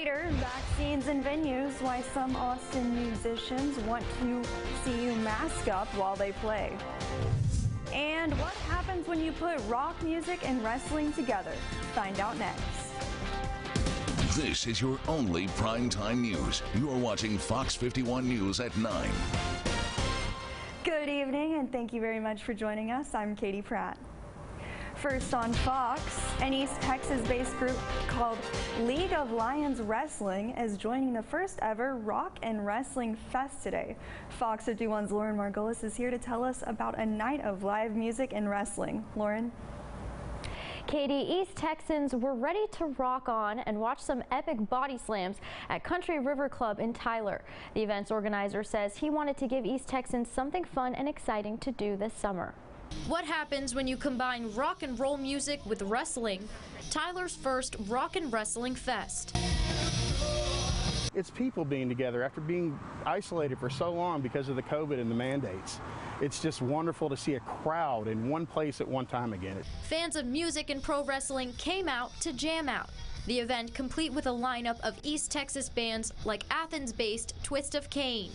Later, vaccines and venues, why some Austin musicians want to see you mask up while they play. And what happens when you put rock music and wrestling together? Find out next. This is your only primetime news. You're watching Fox 51 News at 9. Good evening, and thank you very much for joining us. I'm Katie Pratt. First on Fox, an East Texas-based group called League of Lions Wrestling is joining the first ever Rock and Wrestling Fest today. Fox 51's Lauren Margolis is here to tell us about a night of live music and wrestling. Lauren? Katie, East Texans were ready to rock on and watch some epic body slams at Country River Club in Tyler. The event's organizer says he wanted to give East Texans something fun and exciting to do this summer. What happens when you combine rock and roll music with wrestling? Tyler's first Rock and Wrestling Fest. It's people being together after being isolated for so long because of the COVID and the mandates. It's just wonderful to see a crowd in one place at one time again. Fans of music and pro wrestling came out to jam out. The event complete with a lineup of East Texas bands like Athens-based Twist of Cain,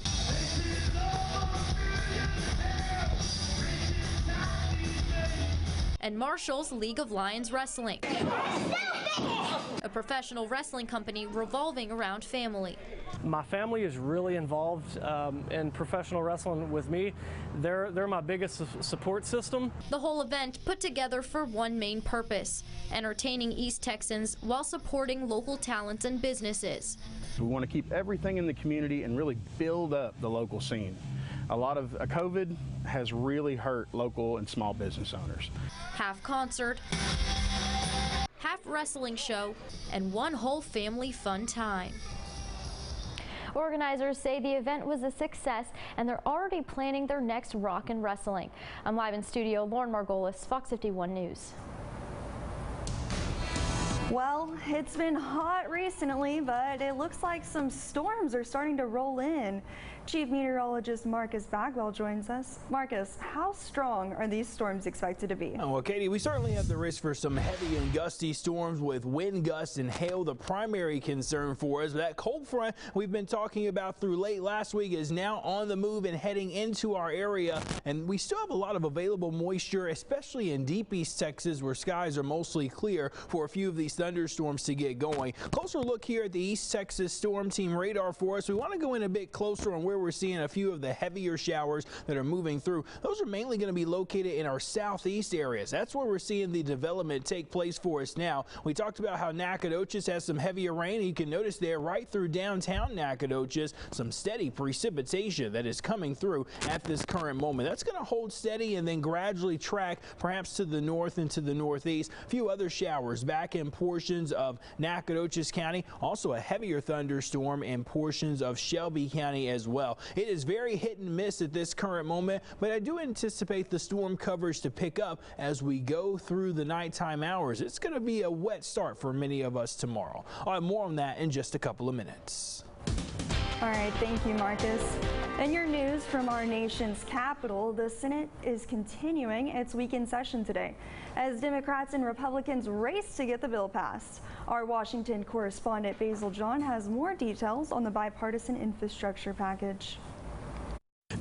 and Marshall's League of Lions Wrestling, a professional wrestling company revolving around family. My family is really involved in professional wrestling with me. They're my biggest support system. The whole event put together for one main purpose: entertaining East Texans while supporting local talents and businesses. We want to keep everything in the community and really build up the local scene. A lot of COVID has really hurt local and small business owners. Half concert, half wrestling show, and one whole family fun time. Organizers say the event was a success and they're already planning their next Rock and Wrestling. I'm live in studio, Lauren Margolis, Fox 51 News. Well, it's been hot recently, but it looks like some storms are starting to roll in. Chief Meteorologist Marcus Bagwell joins us. Marcus, how strong are these storms expected to be? Well, Katie, we certainly have the risk for some heavy and gusty storms with wind gusts and hail, the primary concern for us. That cold front we've been talking about through late last week is now on the move and heading into our area. And we still have a lot of available moisture, especially in deep East Texas, where skies are mostly clear for a few of these thunderstorms to get going. Closer look here at the East Texas Storm Team radar for us. We want to go in a bit closer on where we're seeing a few of the heavier showers that are moving through. Those are mainly going to be located in our southeast areas. That's where we're seeing the development take place for us now. We talked about how Nacogdoches has some heavier rain. You can notice there right through downtown Nacogdoches some steady precipitation that is coming through at this current moment. That's going to hold steady and then gradually track perhaps to the north and to the northeast. A few other showers back in portions of Nacogdoches County. Also a heavier thunderstorm in portions of Shelby County as well. It is very hit and miss at this current moment, but I do anticipate the storm coverage to pick up as we go through the nighttime hours. It's going to be a wet start for many of us tomorrow. I'll have more on that in just a couple of minutes. All right, thank you, Marcus. In your news from our nation's capital, the Senate is continuing its weekend session today as Democrats and Republicans race to get the bill passed. Our Washington correspondent Basil John has more details on the bipartisan infrastructure package.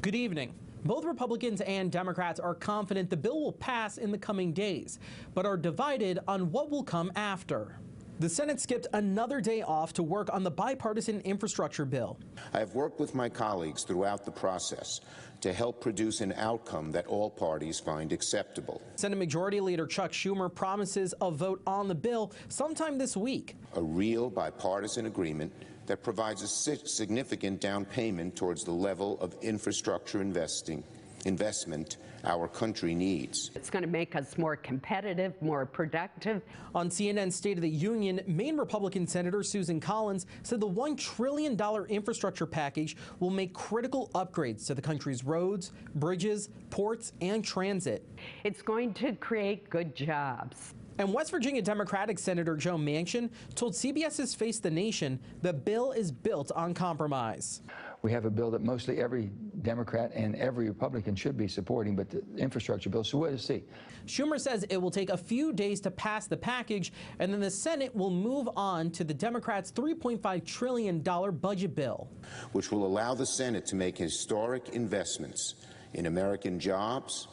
Good evening. Both Republicans and Democrats are confident the bill will pass in the coming days, but are divided on what will come after. The Senate skipped another day off to work on the bipartisan infrastructure bill. I have worked with my colleagues throughout the process to help produce an outcome that all parties find acceptable. Senate Majority Leader Chuck Schumer promises a vote on the bill sometime this week. A real bipartisan agreement that provides a significant down payment towards the level of infrastructure investment our country needs. It's going to make us more competitive, more productive. On CNN's State of the Union, Maine Republican Senator Susan Collins said the $1 trillion infrastructure package will make critical upgrades to the country's roads, bridges, ports, and transit. It's going to create good jobs. And West Virginia Democratic Senator Joe Manchin told CBS's Face the Nation the bill is built on compromise. We have a bill that mostly every Democrat and every Republican should be supporting, but the infrastructure bill, so we'll see. Schumer says it will take a few days to pass the package, and then the Senate will move on to the Democrats' $3.5 trillion budget bill, which will allow the Senate to make historic investments in American jobs,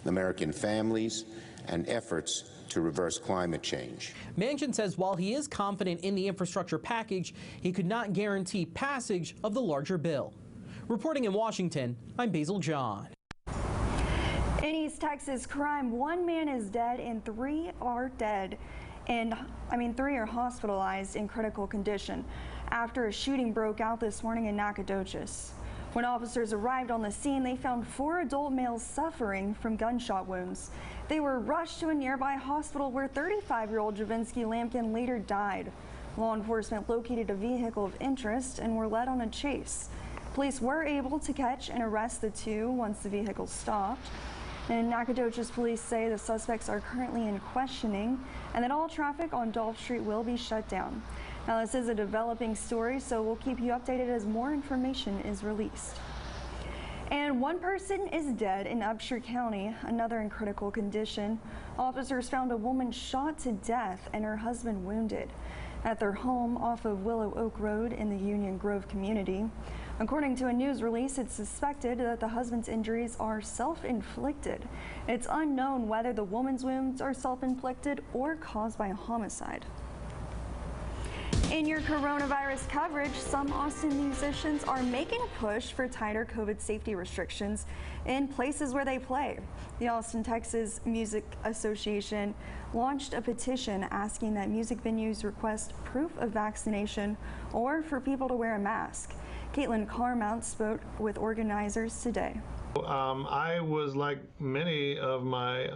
American families, and efforts to reverse climate change. Manchin says while he is confident in the infrastructure package, he could not guarantee passage of the larger bill. Reporting in Washington, I'm Basil John. In East Texas, crime, 1 man is dead and 3 are hospitalized in critical condition after a shooting broke out this morning in Nacogdoches. When officers arrived on the scene, they found 4 adult males suffering from gunshot wounds. They were rushed to a nearby hospital where 35-year-old Javinsky Lampkin later died. Law enforcement located a vehicle of interest and were led on a chase. Police were able to catch and arrest the 2 once the vehicle stopped. And Nacogdoches police say the suspects are currently in questioning and that all traffic on Dolph Street will be shut down. Now, this is a developing story, so we'll keep you updated as more information is released. And 1 person is dead in UPSHUR County, another in critical condition. Officers found a woman shot to death and her husband wounded at their home off of Willow Oak Road in the Union Grove community. According to a news release, it's suspected that the husband's injuries are self-inflicted. It's unknown whether the woman's wounds are self-inflicted or caused by a homicide. In your coronavirus coverage, some Austin musicians are making a push for tighter COVID safety restrictions in places where they play. The Austin, Texas Music Association launched a petition asking that music venues request proof of vaccination or for people to wear a mask. Caitlin Carmount spoke with organizers today. I was like many of my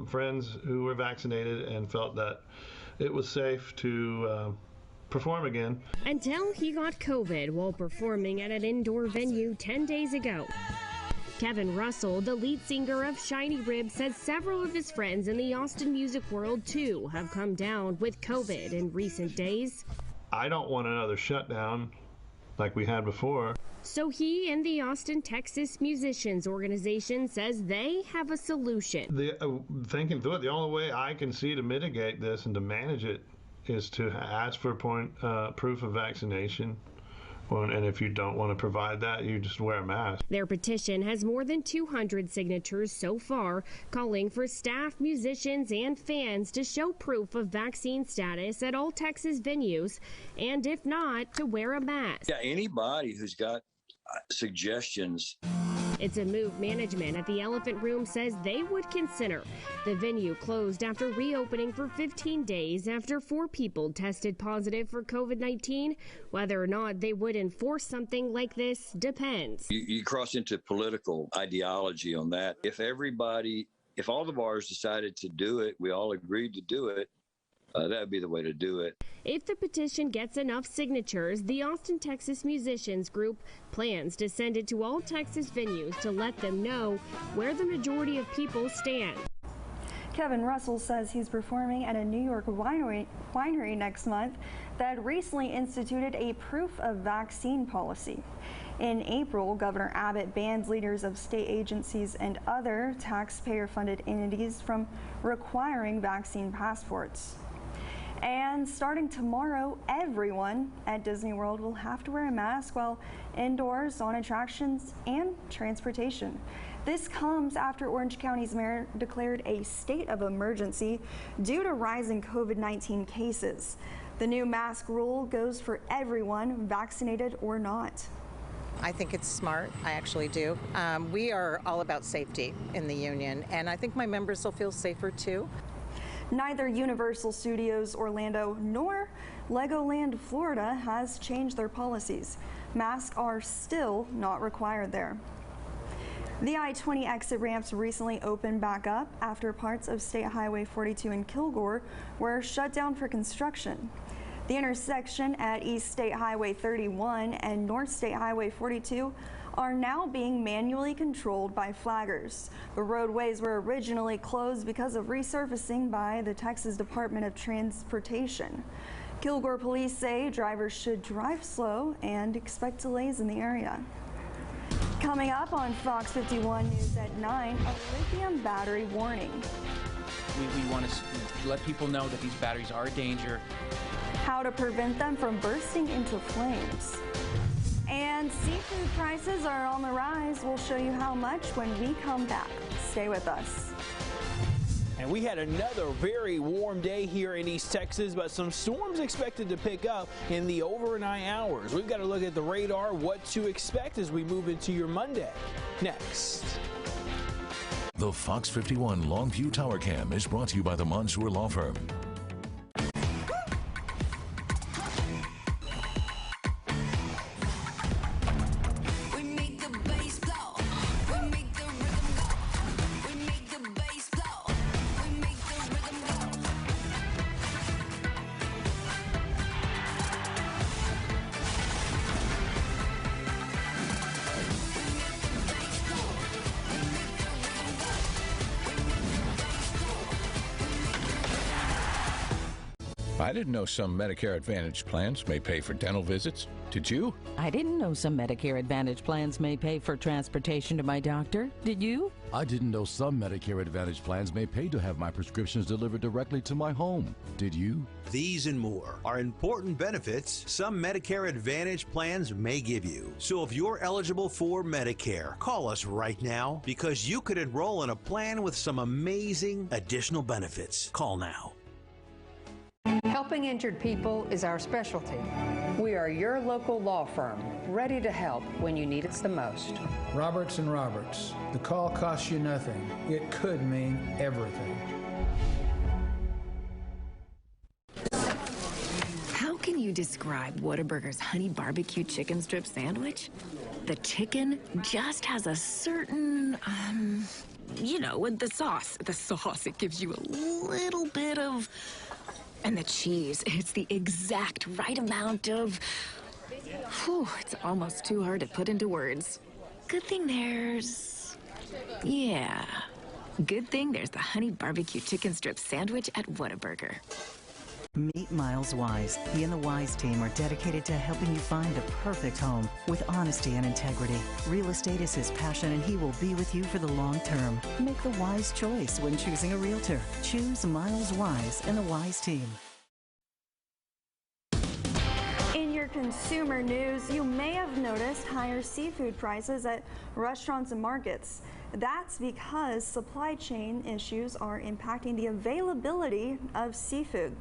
friends who were vaccinated and felt that it was safe to perform again. Until he got COVID while performing at an indoor venue 10 days ago. Kevin Russell, the lead singer of Shiny Rib, says several of his friends in the Austin music world too have come down with COVID in recent days. I don't want another shutdown like we had before. So he and the Austin, Texas Musicians Organization says they have a solution. Thinking through it, the only way I can see to mitigate this and to manage it is to ask for proof of vaccination. And if you don't want to provide that, you just wear a mask. Their petition has more than 200 signatures so far, calling for staff, musicians, and fans to show proof of vaccine status at all Texas venues, and if not, to wear a mask. Yeah, anybody who's got suggestions. It's a move management at the Elephant Room says they would consider. The venue closed after reopening for 15 days after 4 people tested positive for COVID-19. Whether or not they would enforce something like this depends. You cross into political ideology on that. If all the bars decided to do it, we all agreed to do it, that would be the way to do it. If the petition gets enough signatures, the Austin, Texas Musicians Group plans to send it to all Texas venues to let them know where the majority of people stand. Kevin Russell says he's performing at a New York winery next month that recently instituted a proof of vaccine policy. In April, Governor Abbott banned leaders of state agencies and other taxpayer-funded entities from requiring vaccine passports. And starting tomorrow, everyone at Disney World will have to wear a mask while indoors, on attractions, and transportation. This comes after Orange County's mayor declared a state of emergency due to rising COVID-19 cases. The new mask rule goes for everyone, vaccinated or not. I think it's smart. I actually do. We are all about safety in the union, and I think my members will feel safer too. Neither Universal Studios Orlando nor Legoland Florida has changed their policies. Masks are still not required there. The I-20 exit ramps recently opened back up after parts of State Highway 42 in Kilgore were shut down for construction. The intersection at East State Highway 31 and North State Highway 42 are now being manually controlled by flaggers. The roadways were originally closed because of resurfacing by the Texas Department of Transportation. Kilgore police say drivers should drive slow and expect delays in the area. Coming up on Fox 51 News at 9, a lithium battery warning. We want to let people know that these batteries are a danger. How to prevent them from bursting into flames. And seafood prices are on the rise. We'll show you how much when we come back. Stay with us. And we had another very warm day here in East Texas, but some storms expected to pick up in the overnight hours. We've got to look at the radar, what to expect as we move into your Monday. Next. The Fox 51 Longview Tower Cam is brought to you by the Mansour Law Firm. I didn't know some Medicare Advantage plans may pay for dental visits. Did you? I didn't know some Medicare Advantage plans may pay for transportation to my doctor. Did you? I didn't know some Medicare Advantage plans may pay to have my prescriptions delivered directly to my home. Did you? These and more are important benefits some Medicare Advantage plans may give you. So if you're eligible for Medicare, call us right now because you could enroll in a plan with some amazing additional benefits. Call now. Helping injured people is our specialty. We are your local law firm, ready to help when you need us the most. Roberts & Roberts. The call costs you nothing. It could mean everything. How can you describe Whataburger's honey barbecue chicken strip sandwich? The chicken just has a certain, you know, with the sauce. The sauce, it gives you a little bit of... And the cheese, it's the exact right amount of... Whew, it's almost too hard to put into words. Good thing there's... Yeah. Good thing there's the honey barbecue chicken strip sandwich at Whataburger. Meet Miles Wise. He and the Wise team are dedicated to helping you find the perfect home with honesty and integrity. Real estate is his passion, and he will be with you for the long term. Make the wise choice when choosing a realtor. Choose Miles Wise and the Wise team. In your consumer news, you may have noticed higher seafood prices at restaurants and markets. That's because supply chain issues are impacting the availability of seafood.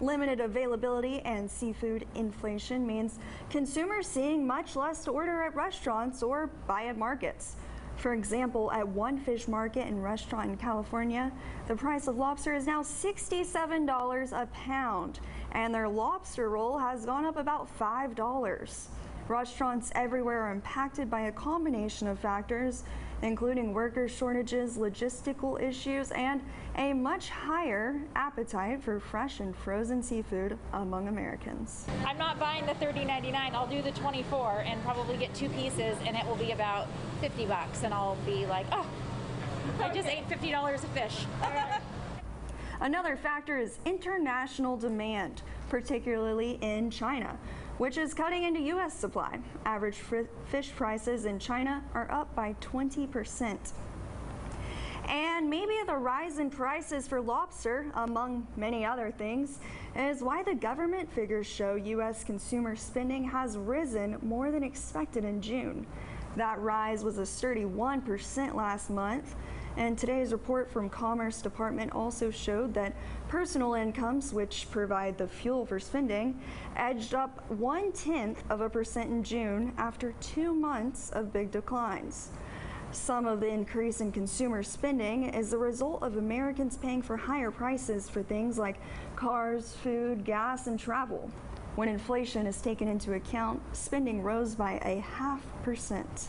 Limited availability and seafood inflation means consumers seeing much less to order at restaurants or buy at markets. For example, at one fish market and restaurant in California, the price of lobster is now $67 a pound, and their lobster roll has gone up about $5. Restaurants everywhere are impacted by a combination of factors, including worker shortages, logistical issues, and a much higher appetite for fresh and frozen seafood among Americans. I'm not buying the $30.99. I'll do the 24 and probably get 2 pieces, and it will be about $50, and I'll be like, oh, I just ate $50 of fish. Another factor is international demand, particularly in China, which is cutting into U.S. supply. Average fish prices in China are up by 20%. And maybe the rise in prices for lobster, among many other things, is why the government figures show U.S. consumer spending has risen more than expected in June. That rise was a sturdy 1% last month. And today's report from Commerce Department also showed that personal incomes, which provide the fuel for spending, edged up 0.1% in June after 2 months of big declines. Some of the increase in consumer spending is the result of Americans paying for higher prices for things like cars, food, gas, and travel. When inflation is taken into account, spending rose by 0.5%.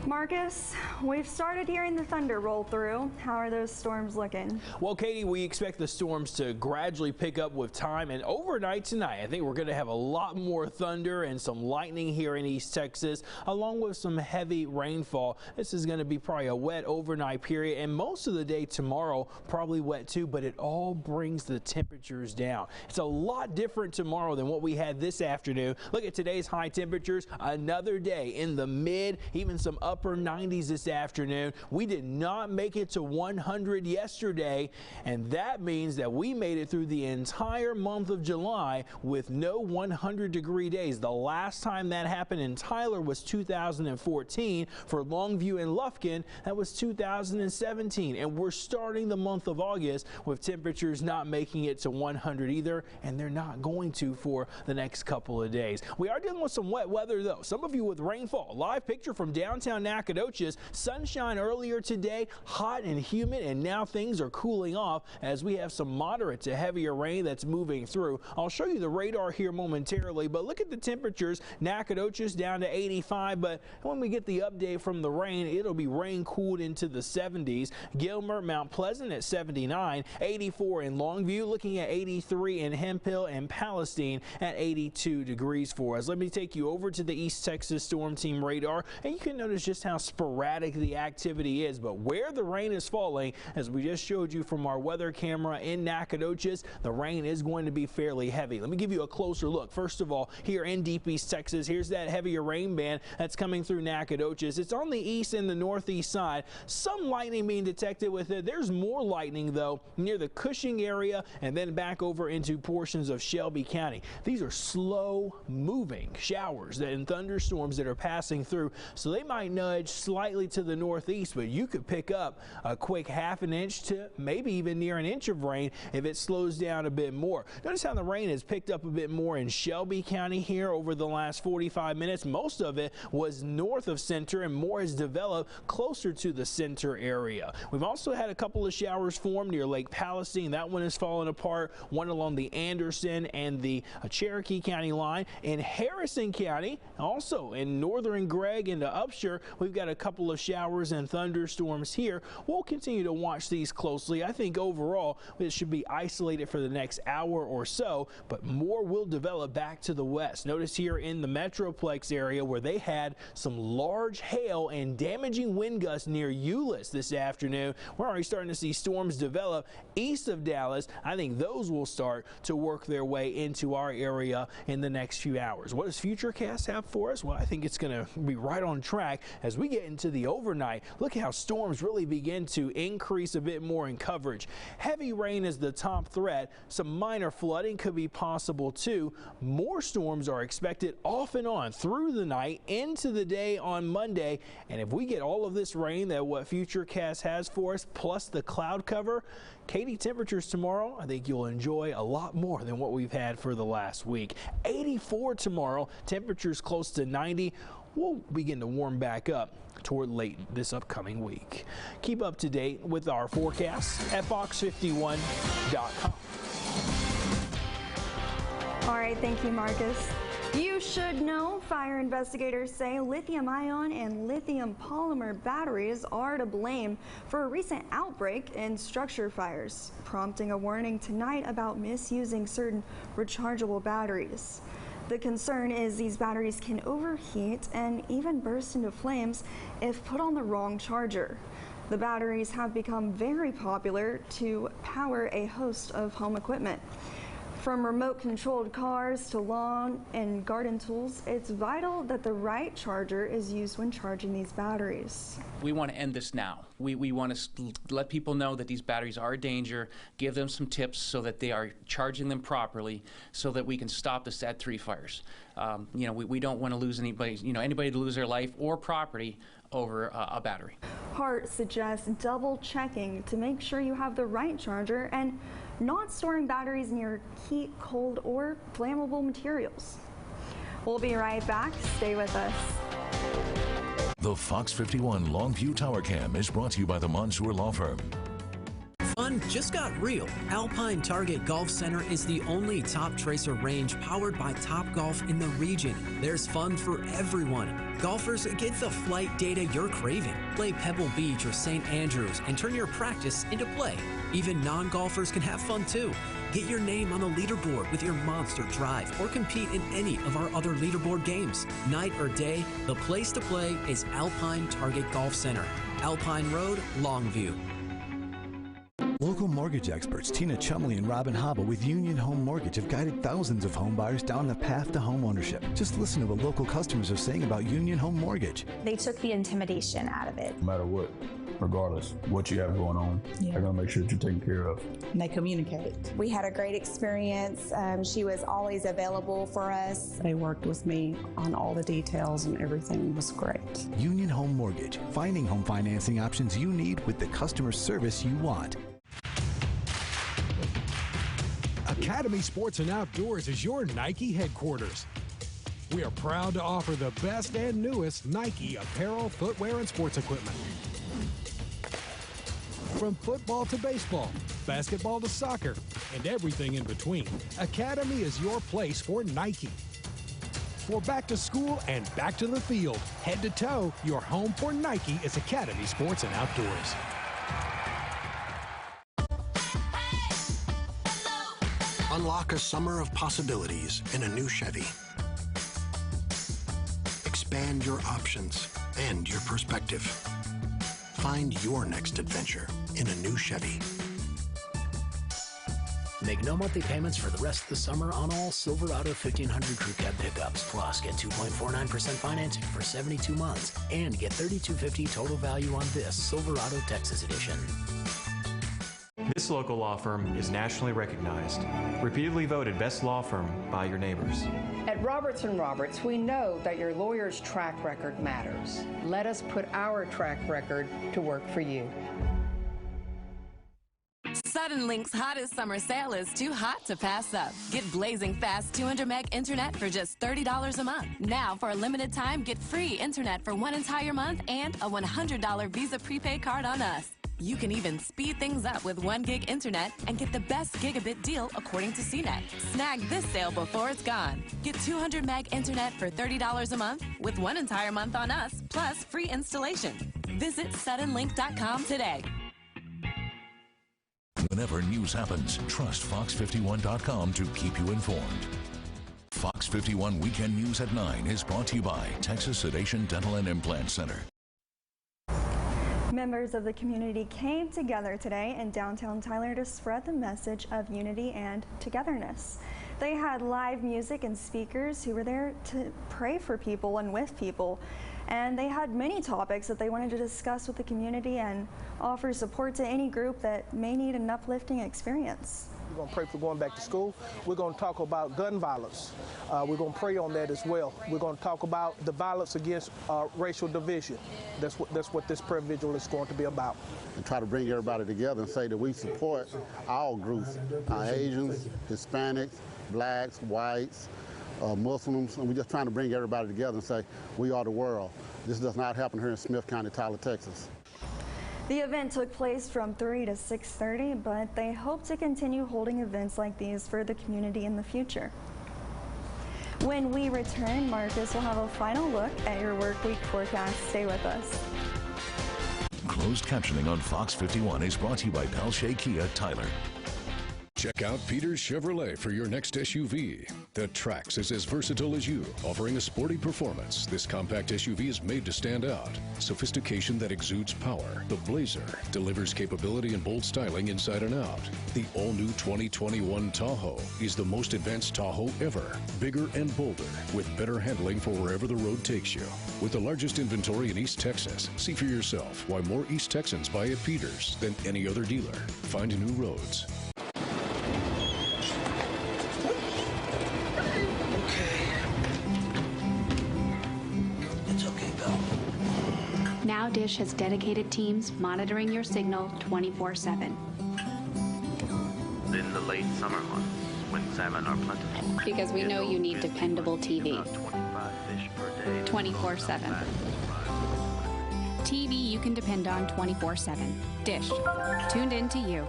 Marcus, we've started hearing the thunder roll through. How are those storms looking? Well, Katie, we expect the storms to gradually pick up with time, and overnight tonight, I think we're going to have a lot more thunder and some lightning here in East Texas, along with some heavy rainfall. This is going to be probably a wet overnight period, and most of the day tomorrow probably wet too, but it all brings the temperatures down. It's a lot different tomorrow than what we had this afternoon. Look at today's high temperatures. Another day in the mid, even some upper 90s this afternoon. We did not make it to 100 yesterday, and that means that we made it through the entire month of July with no 100-degree days. The last time that happened in Tyler was 2014. For Longview and Lufkin, that was 2017. And we're starting the month of August with temperatures not making it to 100 either, and they're not going to for the next couple of days. We are dealing with some wet weather, though. Some of you with rainfall. Live picture from downtown Nacogdoches. Sunshine earlier today, hot and humid, and now things are cooling off as we have some moderate to heavier rain that's moving through. I'll show you the radar here momentarily, but look at the temperatures. Nacogdoches down to 85, but when we get the update from the rain, it'll be rain cooled into the 70s. Gilmer, Mount Pleasant at 79, 84 in Longview, looking at 83 in Hemphill and Palestine at 82 degrees for us. Let me take you over to the East Texas Storm Team radar, and you can notice just how sporadic the activity is, but where the rain is falling, as we just showed you from our weather camera in Nacogdoches, the rain is going to be fairly heavy. Let me give you a closer look. First of all, here in Deep East Texas, here's that heavier rain band that's coming through Nacogdoches. It's on the east and the northeast side. Some lightning being detected with it. There's more lightning, though, near the Cushing area and then back over into portions of Shelby County. These are slow-moving showers and thunderstorms that are passing through, so they might nudge slightly to the northeast, but you could pick up a quick half an inch to maybe even near an inch of rain if it slows down a bit more. Notice how the rain has picked up a bit more in Shelby County here over the last 45 minutes. Most of it was north of center, and more has developed closer to the center area. We've also had a couple of showers form near Lake Palestine. That one has fallen apart. One along the Anderson and the Cherokee County line. In Harrison County, also in northern Gregg into UPSHUR, we've got a couple of showers and thunderstorms here. We'll continue to watch these closely. I think overall it should be isolated for the next hour or so, but more will develop back to the west. Notice here in the Metroplex area where they had some large hail and damaging wind gusts near Euless this afternoon. We're already starting to see storms develop east of Dallas. I think those will start to work their way into our area in the next few hours. What does FUTURECAST have for us? Well, I think it's going to be right on track as we get into the overnight. Look how storms really begin to increase a bit more in coverage. Heavy rain is the top threat. Some minor flooding could be possible too. More storms are expected off and on through the night into the day on Monday. And if we get all of this rain that what FUTURECAST has for us, plus the cloud cover, Katie, temperatures tomorrow, I think you'll enjoy a lot more than what we've had for the last week. 84 tomorrow, temperatures close to 90. We'll begin to warm back up toward late this upcoming week. Keep up to date with our forecast at FOX51.com. All right, thank you, Marcus. You should know fire investigators say lithium-ion and lithium polymer batteries are to blame for a recent outbreak in structure fires, prompting a warning tonight about misusing certain rechargeable batteries. The concern is these batteries can overheat and even burst into flames if put on the wrong charger. The batteries have become very popular to power a host of home equipment. From remote-controlled cars to lawn and garden tools, it's vital that the right charger is used when charging these batteries. We want to end this now. We want to let people know that these batteries are a danger, give them some tips so that they are charging them properly so that we can stop the sad 3 fires. We don't want to lose anybody to lose their life or property over a battery. HART suggests double checking to make sure you have the right charger and not storing batteries near heat, cold, or flammable materials. We'll be right back. Stay with us. The Fox 51 Longview Tower Cam is brought to you by the Mansour Law Firm. Fun just got real. Alpine Target Golf Center is the only top tracer range powered by Topgolf in the region. There's fun for everyone. Golfers, get the flight data you're craving. Play Pebble Beach or St. Andrews and turn your practice into play. Even non-golfers can have fun too. Get your name on the leaderboard with your monster drive or compete in any of our other leaderboard games. Night or day, the place to play is Alpine Target Golf Center. Alpine Road, Longview. Local mortgage experts Tina Chumley and Robin Haba with Union Home Mortgage have guided thousands of home buyers down the path to home ownership. Just listen to what local customers are saying about Union Home Mortgage. They took the intimidation out of it. No matter what, regardless what you have going on, they're going to make sure that you're taken care of. And they communicate. We had a great experience. She was always available for us. They worked with me on all the details and everything was great. Union Home Mortgage, finding home financing options you need with the customer service you want. Academy Sports and Outdoors is your Nike headquarters. We are proud to offer the best and newest Nike apparel, footwear, and sports equipment. From football to baseball, basketball to soccer, and everything in between, Academy is your place for Nike. For back to school and back to the field, head to toe, your home for Nike is Academy Sports and Outdoors. Unlock a summer of possibilities in a new Chevy. Expand your options and your perspective. Find your next adventure in a new Chevy. Make no monthly payments for the rest of the summer on all Silverado 1500 Crew Cab pickups. Plus, get 2.49% financing for 72 months and get $3,250 total value on this Silverado Texas Edition. This local law firm is nationally recognized, repeatedly voted best law firm by your neighbors. At Roberts & Roberts, we know that your lawyer's track record matters. Let us put our track record to work for you. Suddenlink's hottest summer sale is too hot to pass up. Get blazing fast 200 meg internet for just $30 a month. Now, for a limited time, get free internet for one entire month and a $100 Visa prepaid card on us. You can even speed things up with 1 gig internet and get the best gigabit deal according to CNET. Snag this sale before it's gone. Get 200 meg internet for $30 a month with one entire month on us, plus free installation. Visit suddenlink.com today. Whenever news happens, trust Fox51.com to keep you informed. Fox 51 Weekend News at 9 is brought to you by Texas Sedation Dental and Implant Center. Members of the community came together today in downtown Tyler to spread the message of unity and togetherness. They had live music and speakers who were there to pray for people and with people. And they had many topics that they wanted to discuss with the community and offer support to any group that may need an uplifting experience. We're going to pray for going back to school. We're going to talk about gun violence. We're going to pray on that as well. We're going to talk about the violence against racial division. That's what this prayer vigil is going to be about. And try to bring everybody together and say that we support all groups, Asians, Hispanics, blacks, whites, Muslims, and we're just trying to bring everybody together and say we are the world. This does not happen here in Smith County, Tyler, Texas. The event took place from 3 to 6:30, but they hope to continue holding events like these for the community in the future. When we return, Marcus will have a final look at your work week forecast. Stay with us. Closed captioning on Fox 51 is brought to you by Palshay Kia, Tyler. Check out Peters Chevrolet for your next SUV. The Trax is as versatile as you, offering a sporty performance. This compact SUV is made to stand out. Sophistication that exudes power. The Blazer delivers capability and bold styling inside and out. The all-new 2021 Tahoe is the most advanced Tahoe ever. Bigger and bolder, with better handling for wherever the road takes you. With the largest inventory in East Texas, see for yourself why more East Texans buy at Peters than any other dealer. Find new roads. Now Dish has dedicated teams monitoring your signal 24/7. In the late summer months, when salmon are plentiful. Because we know you need dependable TV. 24/7. TV you can depend on 24/7. Dish. Tuned in to you.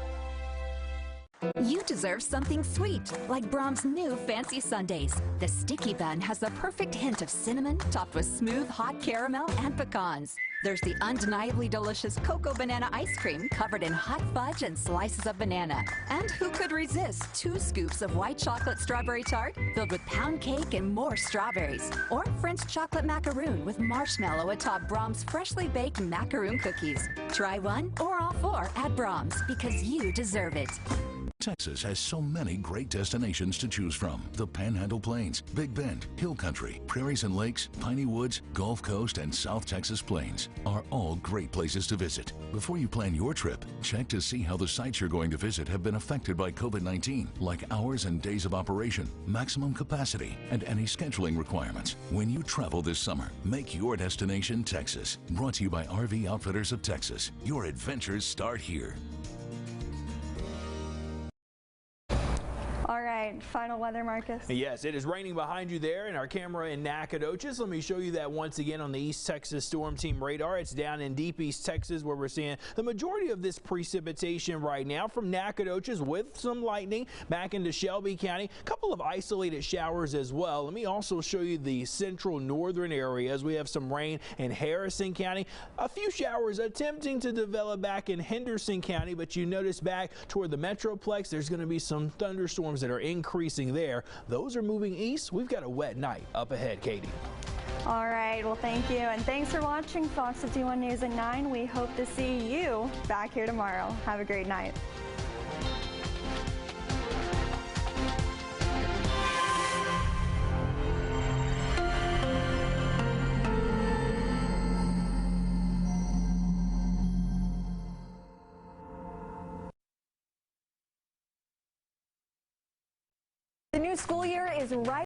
You deserve something sweet, like Brahms' new fancy sundaes. The sticky bun has the perfect hint of cinnamon, topped with smooth hot caramel and pecans. There's the undeniably delicious cocoa banana ice cream covered in hot fudge and slices of banana. And who could resist 2 scoops of white chocolate strawberry tart filled with pound cake and more strawberries? Or French chocolate macaroon with marshmallow atop Brahms' freshly baked macaroon cookies. Try one or all 4 at Brahms because you deserve it. Texas has so many great destinations to choose from. The Panhandle Plains, Big Bend, Hill Country, Prairies and Lakes, Piney Woods, Gulf Coast, and South Texas Plains are all great places to visit. Before you plan your trip, check to see how the sites you're going to visit have been affected by COVID-19, like hours and days of operation, maximum capacity, and any scheduling requirements. When you travel this summer, make your destination Texas. Brought to you by RV Outfitters of Texas. Your adventures start here. All right, final weather, Marcus. Yes, it is raining behind you there in our camera in Nacogdoches. Let me show you that once again on the East Texas Storm Team radar. It's down in deep East Texas where we're seeing the majority of this precipitation right now from Nacogdoches with some lightning back into Shelby County. A couple of isolated showers as well. Let me also show you the central northern areas. We have some rain in Harrison County. A few showers attempting to develop back in Henderson County, but you notice back toward the Metroplex, there's going to be some thunderstorms that are increasing there. Those are moving east. We've got a wet night up ahead, Katie. All right, well, thank you. And thanks for watching Fox 51 News at 9. We hope to see you back here tomorrow. Have a great night. The new school year is right